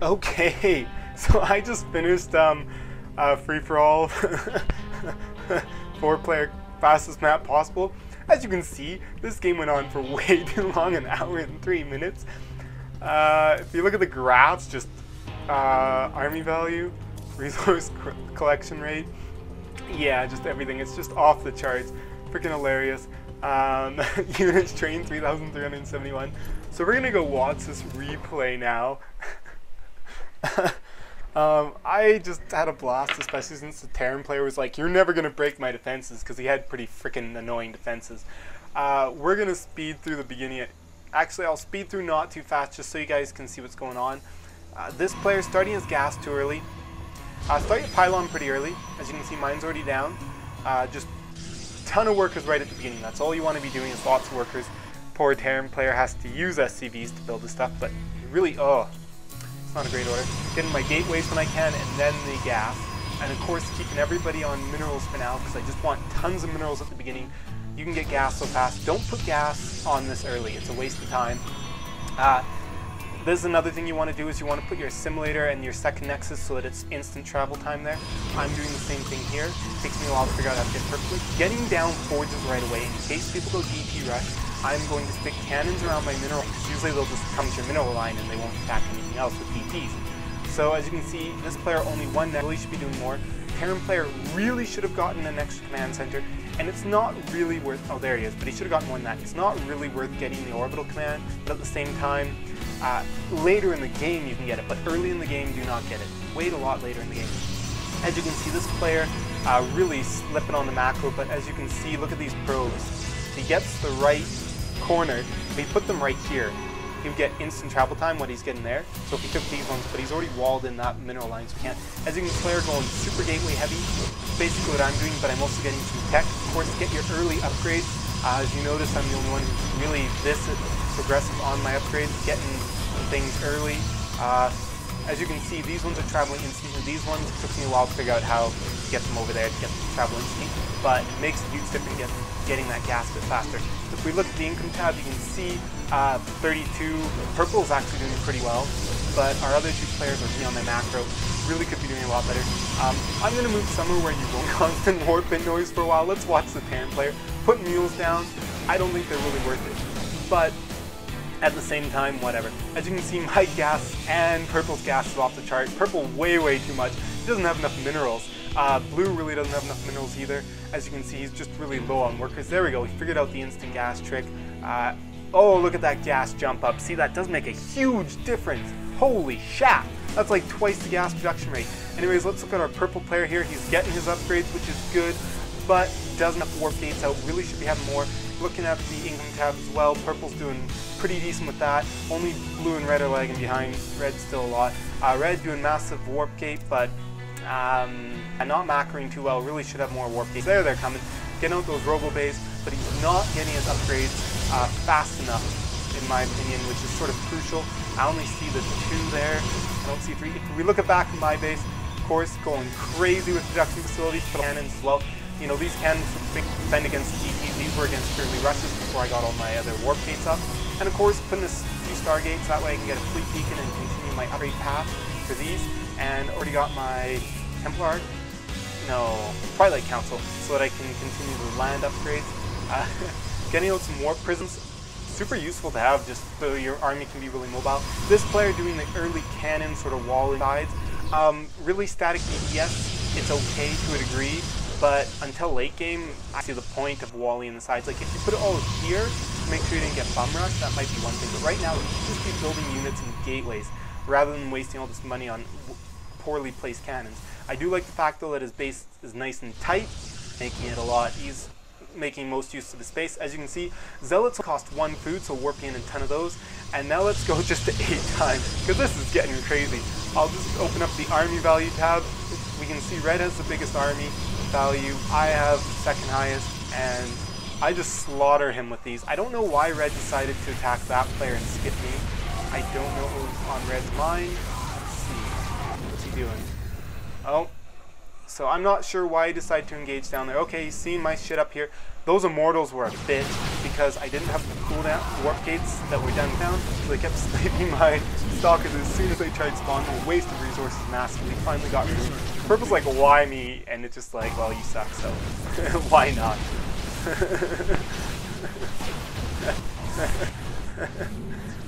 Okay, so I just finished free-for-all 4-player fastest map possible. As you can see, this game went on for way too long, an hour and 3 minutes. If you look at the graphs, just army value, resource collection rate, yeah, just everything. It's just off the charts. Freaking hilarious. Units trained 3,371. So we're gonna go watch this replay now. I just had a blast, especially since the Terran player was like, "You're never gonna break my defenses," because he had pretty freaking annoying defenses. We're gonna speed through the beginning. Actually, I'll speed through not too fast, just so you guys can see what's going on. This player starting his gas too early. Starting a pylon pretty early. As you can see, mine's already down. Just ton of workers right at the beginning. That's all you want to be doing, is lots of workers. Poor Terran player has to use SCVs to build this stuff, but really, it's not a great order. Getting my gateways when I can, and then the gas. And of course, keeping everybody on minerals for now, because I just want tons of minerals at the beginning. You can get gas so fast. Don't put gas on this early. It's a waste of time. This is another thing you want to do, is you want to put your assimilator and your second nexus so that it's instant travel time there. I'm doing the same thing here. It takes me a while to figure out how to get perfectly. Getting down forges right away. In case people go DP rush, I'm going to stick cannons around my mineral, because usually they'll just come to your mineral line and they won't attack anything else with DPs. So as you can see, this player only one net, really should be doing more. Terran player really should have gotten an extra command center, and it's not really worth, oh there he is, but he should have gotten more than that. It's not really worth getting the orbital command, but at the same time, later in the game you can get it, but early in the game do not get it. Wait a lot later in the game. As you can see, this player really slipping on the macro, but as you can see, look at these probes. He gets the right corner, if he put them right here, he would get instant travel time, what he's getting there. So if he took these ones, but he's already walled in that mineral line, so we can't. As you can see, player going super gateway heavy, basically what I'm doing, but I'm also getting some tech. Of course, get your early upgrades. As you notice, I'm the only one who's really this progressive on my upgrades, getting things early. As you can see, these ones are traveling instantly. These ones, it took me a while to figure out how to get them over there to get them to travel instantly, but it makes a huge difference getting that gas a bit faster. If we look at the income tab, you can see 32, purple is actually doing pretty well, but our other two players are on their macro, really could be doing a lot better. I'm going to move somewhere where you won't constant warp in noise for a while. Let's watch the Terran player. Put mules down. I don't think they're really worth it, but at the same time, whatever. As you can see, my gas and purple's gas is off the chart. Purple way too much. He doesn't have enough minerals. Blue really doesn't have enough minerals either. As you can see, he's just really low on workers. There we go, he figured out the instant gas trick. Oh, look at that gas jump up. See, that does make a huge difference. Holy shat! That's like twice the gas production rate. Anyways, let's look at our purple player here. He's getting his upgrades, which is good, but doesn't have warp gates out. Really should be having more. Looking at the income tab as well, purple's doing pretty decent with that. Only blue and red are lagging behind. Red's still a lot. Red doing massive warp gate, but not macroing too well. Really should have more warp gates. There they're coming. Getting out those robo bays, but he's not getting his upgrades fast enough, in my opinion, which is sort of crucial. I only see the 2 there. I don't see 3. If we look at back in my base, of course, going crazy with production facilities, but cannons as well. You know, these cannons defend against DPs. These were against purely rushes before I got all my other warp gates up. And of course, putting a few stargates, that way I can get a fleet beacon and continue my upgrade path for these. And already got my Templar, no, Twilight Council, so that I can continue the land upgrades. Getting out some warp prisms, super useful to have, just so your army can be really mobile. This player doing the early cannon sort of wall sides. Really static DPS, it's okay to a degree, but until late game, I see the point of walling in the sides. Like if you put it all here, to make sure you didn't get bum rushed, that might be one thing. But right now, you should just be building units and gateways, rather than wasting all this money on poorly placed cannons. I do like the fact though that his base is nice and tight, making it a lot easier, making most use of the space. As you can see, zealots cost 1 food, so warping in a ton of those. And now let's go just to 8 times, because this is getting crazy. I'll just open up the army value tab. We can see red has the biggest army value. I have second highest, and I just slaughter him with these. I don't know why red decided to attack that player and skip me. I don't know who's on red's mind. Let's see. What's he doing? Oh, So I'm not sure why he decided to engage down there. Okay, he's seen my shit up here. Those Immortals were a bitch because I didn't have the cooldown warp gates that were done down, so they kept sniping my stalkers as soon as they tried spawning. A waste of resources massively. Finally got removed. Purple's like, why me? And it's just like, well, you suck, so why not?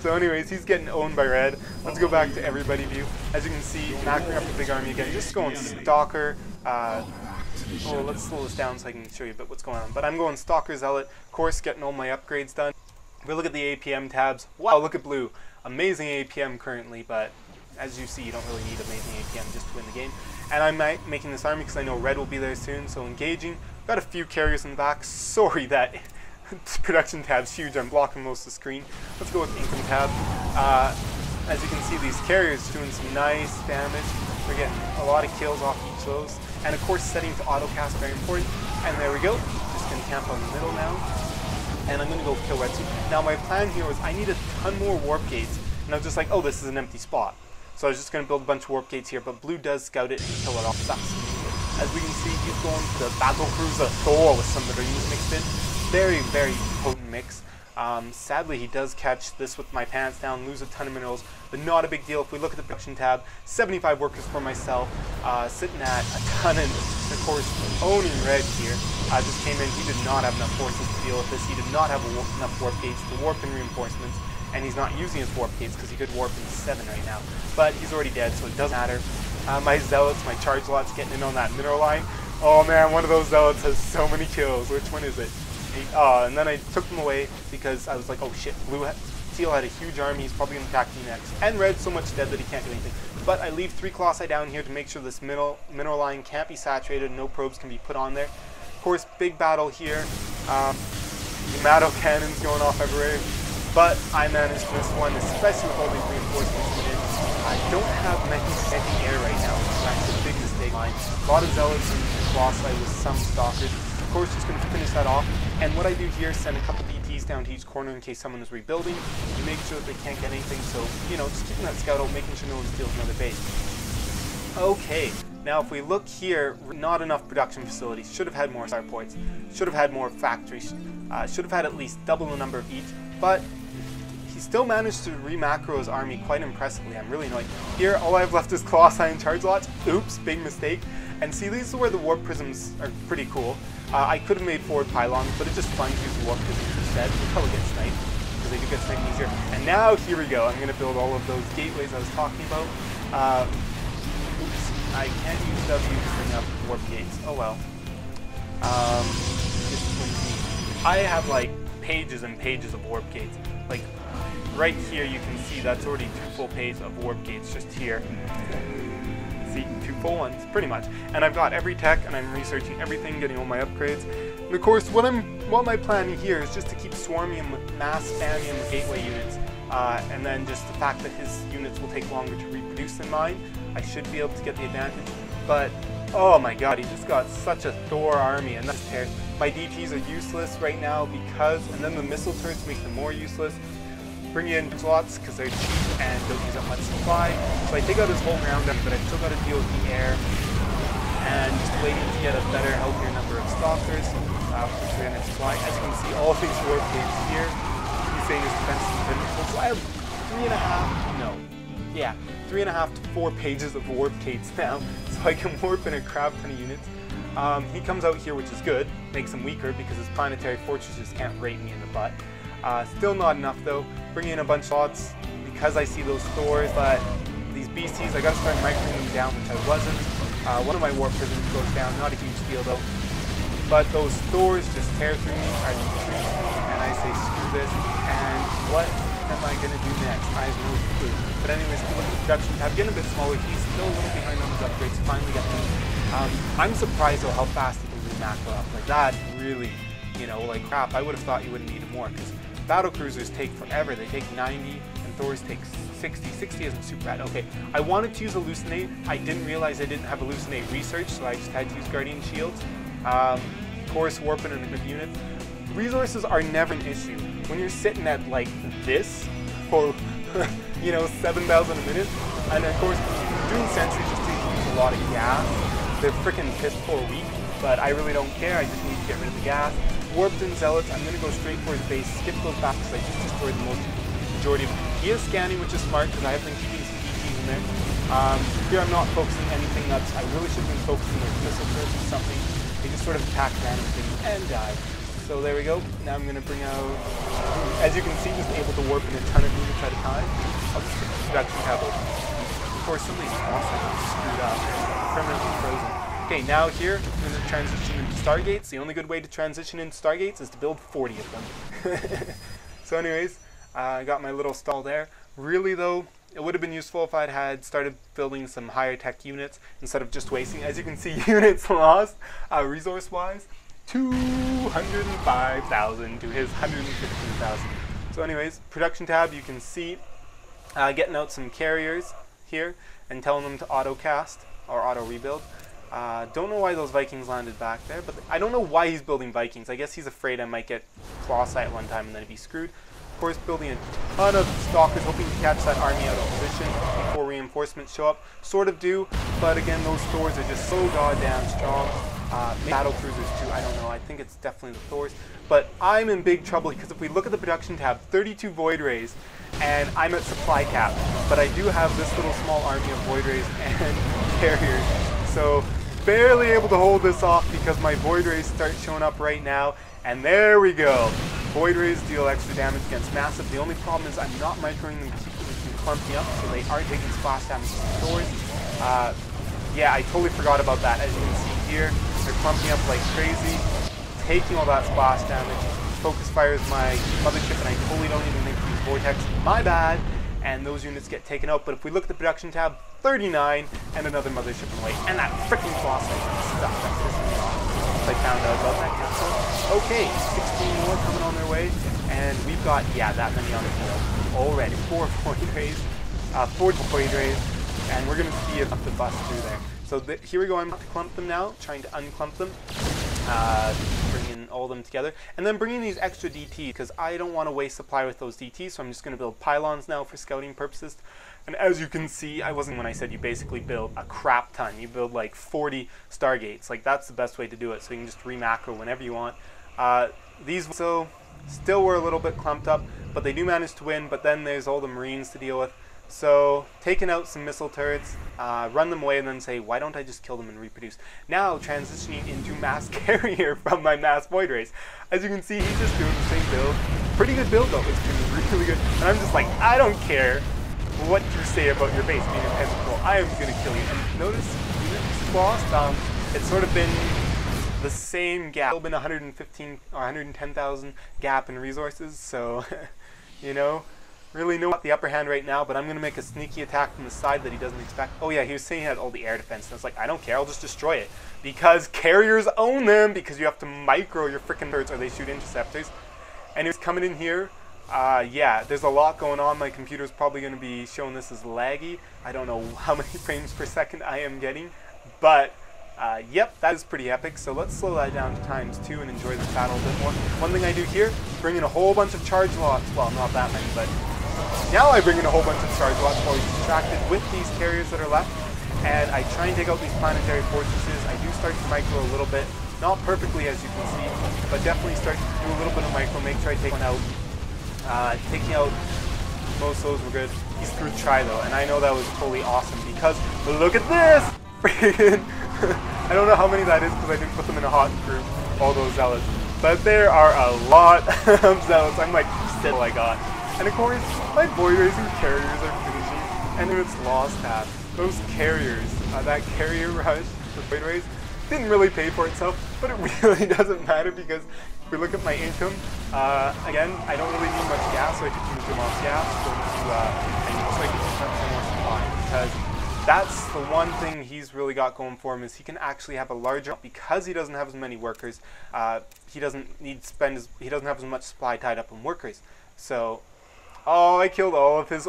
So anyways, he's getting owned by red. Let's go back to everybody view. As you can see, macroing up the big army again. Just going Stalker. Oh, let's slow this down so I can show you a bit what's going on. But I'm going Stalker Zealot. Of course, getting all my upgrades done. We look at the APM tabs. Wow, look at blue. Amazing APM currently, but as you see, you don't really need amazing APM just to win the game. And I'm making this army because I know red will be there soon, so engaging. Got a few carriers in the back. Sorry that production tab's huge. I'm blocking most of the screen. Let's go with income tab. As you can see, these carriers doing some nice damage. We're getting a lot of kills off each of those. And of course, setting to auto cast, very important. And there we go. Just gonna camp on the middle now. And I'm gonna go kill red suit. Now my plan here was I need a ton more warp gates. And I was just like, oh, this is an empty spot. So I was just gonna build a bunch of warp gates here, but blue does scout it and kill it off. Sucks. As we can see, he's going to the battle cruiser Thor with some marines mixed in. Very, very potent mix. Sadly, he does catch this with my pants down, lose a ton of minerals, but not a big deal. If we look at the production tab, 75 workers for myself, sitting at a ton, and of course, owning red here. Just came in, he did not have enough forces to deal with this. He did not have enough warp gates to warp in reinforcements, and he's not using his warp gates because he could warp in 7 right now. But he's already dead, so it doesn't matter. My zealots, my charge lots getting in on that mineral line. Oh man, one of those zealots has so many kills. Which one is it? And then I took them away because I was like, oh shit, Teal had a huge army, he's probably going to attack me next. And red's so much dead that he can't do anything. But I leave 3 Colossi down here to make sure this mineral line can't be saturated, no probes can be put on there. Of course, big battle here. Yamato cannons going off everywhere. But I managed this one, especially with all these reinforcements needed. I don't have many anti-air right now, which is actually a big mistake. A lot of zealots and Colossi with some stalkers. Of course, just going to finish that off. And what I do here is send a couple DTs down to each corner in case someone is rebuilding to make sure that they can't get anything. So, you know, just keeping that scout out, making sure no one steals another base. Okay, now if we look here, not enough production facilities. Should have had more starports. Should have had more factories. Should have had at least double the number of each. But he still managed to re-macro his army quite impressively. I'm really annoyed. Here, all I have left is Colossi and charge lots. Oops, big mistake. And see, these are where the warp prisms are pretty cool. I could have made forward pylons, but it's just fun to use the warp prisms instead. We'll probably get sniped, because they do get sniped easier. And now, here we go. I'm going to build all of those gateways I was talking about. Oops, I can't use W to bring up warp gates. Oh well. I have like pages and pages of warp gates. Like, right here you can see that's already 2 full pages of warp gates just here. See, 2 full ones, pretty much. And I've got every tech, and I'm researching everything, getting all my upgrades. And of course, what my plan here is just to keep swarming him with mass spamming him with gateway units. And then just the fact that his units will take longer to reproduce than mine, I should be able to get the advantage. But, oh my god, he just got such a Thor army, and that's terrible. My DTs are useless right now because, and then the missile turrets make them more useless. Bring in slots because they're cheap and don't use up much supply. So I take out his whole ground up, but I've still got to deal with the air and just waiting to get a better, healthier number of stalkers for 300 supply. As you can see, all these warp gates here. He's saying his defense is invincible. So I have 3.5 to 4 pages of warp gates now, so I can warp in a crap ton of units. He comes out here, which is good, makes him weaker because his planetary fortresses can't rape me in the butt. Still not enough though. Bringing in a bunch of slots because I see those Thors, but these beasties, I gotta start microing them down, which I wasn't. One of my warp prisms goes down, not a huge deal though. But those Thors just tear through me, and I say screw this, and what am I gonna do next? I have no clue. But anyways, if you look at the production tab, getting a bit smaller, he's still a little behind on his upgrades, finally got them. I'm surprised though how fast he can re-macro up. Like that really, you know, like crap, I would have thought you would have needed more, because battle cruisers take forever. They take 90, and Thors take 60. 60 isn't super bad. Okay, I wanted to use Hallucinate. I didn't realize I didn't have Hallucinate research, so I just had to use Guardian Shields. Of course, warping in a good unit. Resources are never an issue. When you're sitting at like this for, you know, 7,000 a minute, and of course, doing sentries just use a lot of gas. They're freaking piss poor weak, but I really don't care. I just need to get rid of the gas. Warped in Zealots, I'm going to go straight for his base, skip those back because I just destroyed the majority of them. He is scanning, which is smart because I have been keeping some DTs in there. Here I'm not focusing anything nuts. I really should have been focusing with missile turrets or something. They just sort of attack random things and die. So there we go. Now I'm going to bring out, as you can see, just able to warp in a ton of units at a time. I'll just put the production tab open. Of course, some of these monsters are screwed up. Permanently frozen. Okay, now here, I'm going to transition into Stargates. The only good way to transition into Stargates is to build 40 of them. So anyways, I got my little stall there. Really though, it would have been useful if I'd had started building some higher tech units instead of just wasting. As you can see, units lost, resource-wise, 205,000 to his 115,000. So anyways, production tab, you can see getting out some carriers here and telling them to auto-cast or auto-rebuild. Don't know why those Vikings landed back there, but I don't know why he's building Vikings. I guess he's afraid I might get Colossi at one time and then he'd be screwed. Of course, building a ton of stalkers, hoping to catch that army out of position before reinforcements show up. Sort of do, but again, those Thors are just so goddamn strong. Maybe battle cruisers too, I don't know. I think it's definitely the Thors. But I'm in big trouble because if we look at the production tab, 32 Void Rays, and I'm at supply cap. But I do have this little small army of Void Rays and carriers. So barely able to hold this off because my Void Rays start showing up right now. And there we go. Void Rays deal extra damage against massive. The only problem is I'm not microing them to keep them from clumping up, so they aren't taking splash damage from Thors. Yeah, I totally forgot about that. As you can see here, they're clumping up like crazy, taking all that splash damage. Focus fires my mothership, and I totally don't even think these Vortex. My bad. And those units get taken out. But if we look at the production tab, 39 and another mothership in the way. And that freaking Colossi stuff that pissed me off. I found out about that capsule. Okay, 16 more coming on their way, and we've got, yeah, that many on the field already. 4 Void Rays, 4 Void Rays, and we're going to see enough to bust through there. So here we go, I'm about to clump them now, trying to unclump them, bringing all of them together, and then bringing these extra DTs, because I don't want to waste supply with those DTs, so I'm just going to build pylons now for scouting purposes. And as you can see, I wasn't when I said you basically build a crap ton. You build like 40 Stargates. Like that's the best way to do it. So you can just re-macro whenever you want. These so still were a little bit clumped up, but they do manage to win. But then there's all the Marines to deal with. So taking out some missile turrets, run them away, and then say, why don't I just kill them and reproduce? Now transitioning into mass carrier from my mass Void Rays. As you can see, he's just doing the same build. Pretty good build though. It's been really good. And I'm just like, I don't care what you say about your base being impenetrable, I am going to kill you. And notice, units lost, it's sort of been the same gap. It's been 115 or 110,000 gap in resources, so, you know, really no the upper hand right now, but I'm going to make a sneaky attack from the side that he doesn't expect. Oh yeah, he was saying he had all the air defense, and I was like, I don't care, I'll just destroy it. Because carriers own them, because you have to micro your freaking turrets or they shoot interceptors. And he was coming in here. Yeah, there's a lot going on. My computer's probably going to be showing this as laggy. I don't know how many frames per second I am getting, but yep, that is pretty epic. So let's slow that down to ×2 and enjoy this battle a bit more. One thing I do here, bring in a whole bunch of charge lots. Well, not that many, but now I bring in a whole bunch of charge lots while he's distracted with these carriers that are left, and I try and take out these planetary fortresses. I do start to micro a little bit, not perfectly as you can see, but definitely start to do a little bit of micro, make sure I take one out. Taking out most of those were good. He screwed Try though, and I know that was totally awesome because look at this! Freaking I don't know how many that is because I didn't put them in a hot group, all those zealots. But there are a lot of zealots. I'm like, still I got. And of course, my Void Rays and carriers are finishing, and then it's lost half. Those carriers, that carrier rush with Void Rays didn't really pay for itself, but it really doesn't matter because if we look at my income, again, I don't really need much gas, so I could use them off gas, so I could use some more supply, because that's the one thing he's really got going for him is he can actually have a larger, because he doesn't have as many workers, he doesn't have as much supply tied up in workers. So, oh, I killed all of his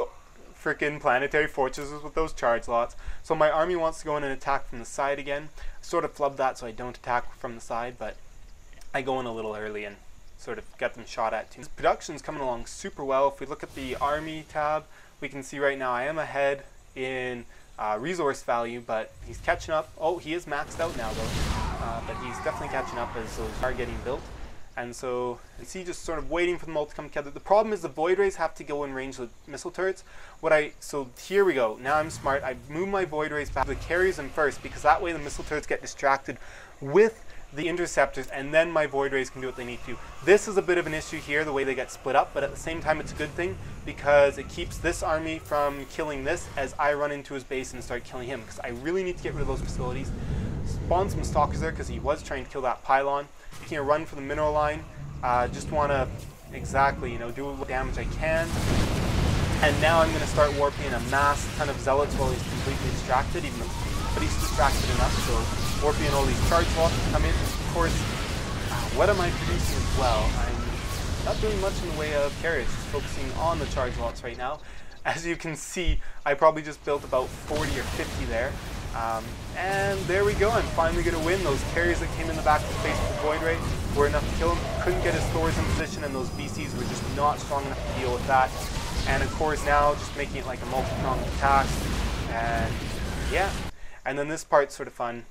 freaking planetary fortresses with those charge lots. So my army wants to go in and attack from the side again. Sort of flubbed that so I don't attack from the side, but I go in a little early and sort of get them shot at too. This production's coming along super well. If we look at the army tab, we can see right now I am ahead in resource value, but he's catching up. Oh, he is maxed out now though, but he's definitely catching up as those are getting built. And so you see, just sort of waiting for them all to come together. The problem is the Void Rays have to go in range with missile turrets. So here we go. Now I'm smart. I move my Void Rays back to the carriers in first, because that way the missile turrets get distracted with the interceptors, and then my Void Rays can do what they need to. This is a bit of an issue here, the way they get split up, but at the same time it's a good thing, because it keeps this army from killing this as I run into his base and start killing him, because I really need to get rid of those facilities. Spawn some stalkers there, because he was trying to kill that pylon. Making a run for the mineral line. Just want to exactly, you know, do what damage I can. And now I'm going to start warping a mass ton of zealots while he's completely distracted, but he's distracted enough, so warping all these charge lots to come in. Of course, what am I producing as well? I'm not doing much in the way of carriers, just focusing on the charge lots right now. As you can see, I probably just built about 40 or 50 there. And there we go, I'm finally going to win. Those carriers that came in the back of the face of the Void Ray were enough to kill him. Couldn't get his stores in position, and those BCs were just not strong enough to deal with that. And of course now, just making it like a multi-pronged attack. And yeah, and then this part's sort of fun.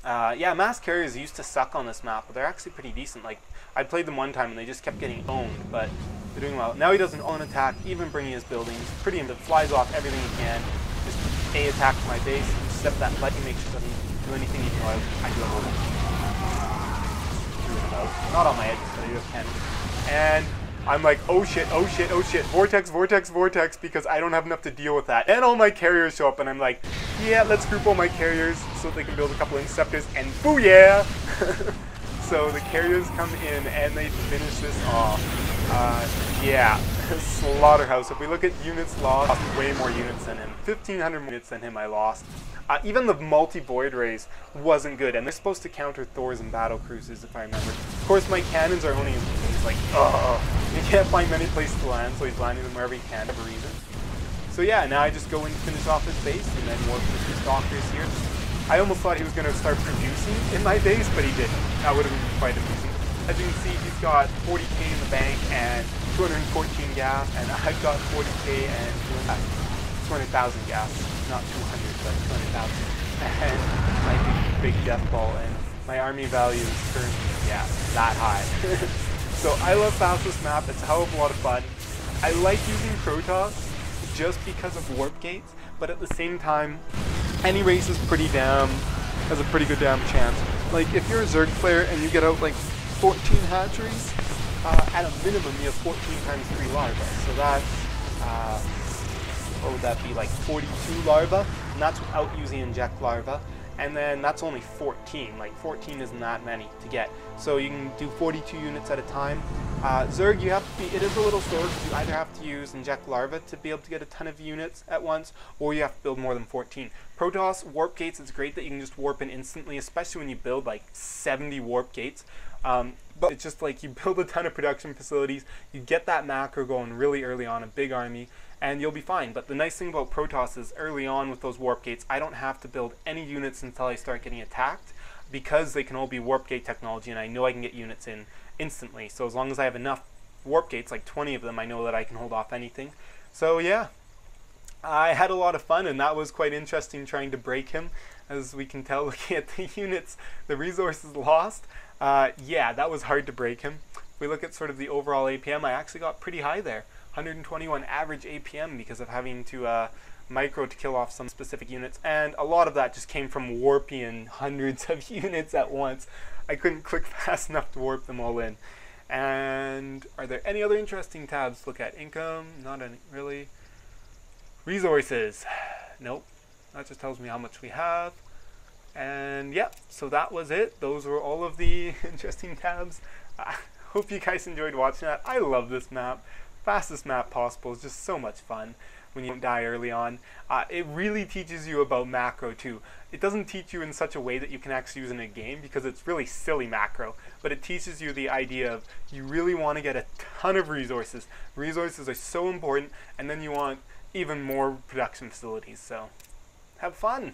Yeah, mass carriers used to suck on this map, but they're actually pretty decent. Like, I played them one time and they just kept getting owned, but they're doing well. Now he does an own attack, even bringing his buildings. Pretty into flies off everything he can. Just A attack to my base, step that lightning, make sure it doesn't do anything, even though I do have a not on my edges, but I do have 10. And I'm like, oh shit, oh shit, oh shit, vortex, vortex, vortex, because I don't have enough to deal with that. And all my carriers show up, and I'm like, yeah, let's group all my carriers so they can build a couple interceptors, and booyah! So the carriers come in, and they finish this off. Yeah, slaughterhouse. If we look at units lost, way more units than him. 1,500 units than him I lost. Even the multi-Void Rays wasn't good, and they're supposed to counter Thors and battle cruisers, if I remember. Of course, my cannons are only, he's like, oh, he can't find many places to land, so he's landing them wherever he can for a reason. So yeah, now I just go and finish off his base, and then work with the stalkers here. I almost thought he was going to start producing in my base, but he didn't. That would have been quite amusing. As you can see, he's got 40k in the bank and 214 gas, and I've got 40k and 200,000 gas. Not 200, but 200,000. And my big death ball, and my army value is currently, yeah, that high. So I love this map. It's a hell of a lot of fun. I like using Protoss just because of warp gates, but at the same time, any race is has a pretty good damn chance. Like, if you're a Zerg player and you get out like 14 hatcheries, at a minimum you have 14 times 3 larvae. So that's, what would that be, like 42 larvae? And that's without using inject larvae. And then that's only 14. Like, 14 isn't that many to get. So you can do 42 units at a time. Zerg, you have to be, it is a little slower because you either have to use inject larvae to be able to get a ton of units at once, or you have to build more than 14. Protoss, warp gates, it's great that you can just warp in instantly, especially when you build like 70 warp gates. But it's just like you build a ton of production facilities, you get that macro going really early on, a big army, and you'll be fine. But the nice thing about Protoss is early on with those warp gates, I don't have to build any units until I start getting attacked, because they can all be warp gate technology, and I know I can get units in instantly. So as long as I have enough warp gates, like 20 of them, I know that I can hold off anything. So yeah, I had a lot of fun, and that was quite interesting trying to break him. As we can tell, looking at the units, the resources lost. Yeah, that was hard to break him. If we look at sort of the overall APM, I actually got pretty high there. 121 average APM because of having to micro to kill off some specific units, and a lot of that just came from warping hundreds of units at once. I couldn't click fast enough to warp them all in. And are there any other interesting tabs to look at? Income? Not any, really. Resources? Nope. That just tells me how much we have. And yeah, so that was it. Those were all of the interesting tabs. I hope you guys enjoyed watching that. I love this map. Fastest map possible. It's just so much fun when you don't die early on. It really teaches you about macro too. It doesn't teach you in such a way that you can actually use in a game, because it's really silly macro, but it teaches you the idea of you really want to get a ton of resources. Resources are so important, and then you want even more production facilities, so have fun.